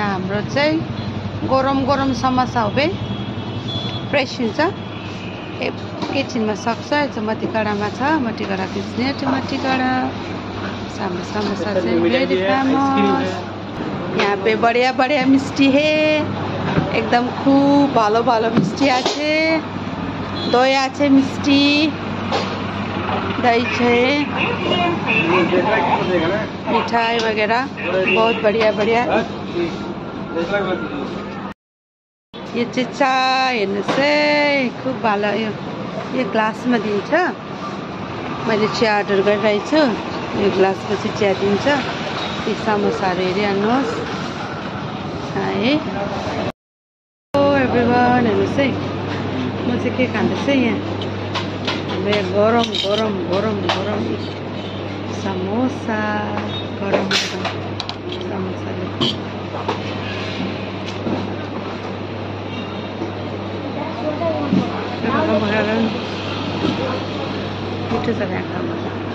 यहाँ हाम्रो चाहिँ गरम गरम समोसा हो बे फ्रेस हुन्छ एकैछिनमा सक्छ यो मतिगढामा छ मतिगढा पिस्ने मतिगढा समोसा चाहिँ भेरी फेमस यहाँ पे बढ़िया बढ़िया मिष्टी है एकदम खूब भालो भालो मिष्टी আছে দই আছে মিষ্টি दही है मिठाई वगैरह बहुत बढ़िया बढ़िया ये चिच्चा हेर्नुहोस् है खूब भालो यो ग्लासमा दिन्छ मैले चिया अर्डर गरिरहेको छु यो ग्लासमा चाहिँ चिया दिन्छ यो समोसाहरू हेरिहाल्नुहोस् है एभ्रिवान हेर्नुहोस् है म चाहिँ के खाँदैछु यहाँ गरम गरम गरम गरम समोसा गरम गरम समोसाले मिठो छ यहाँ खानु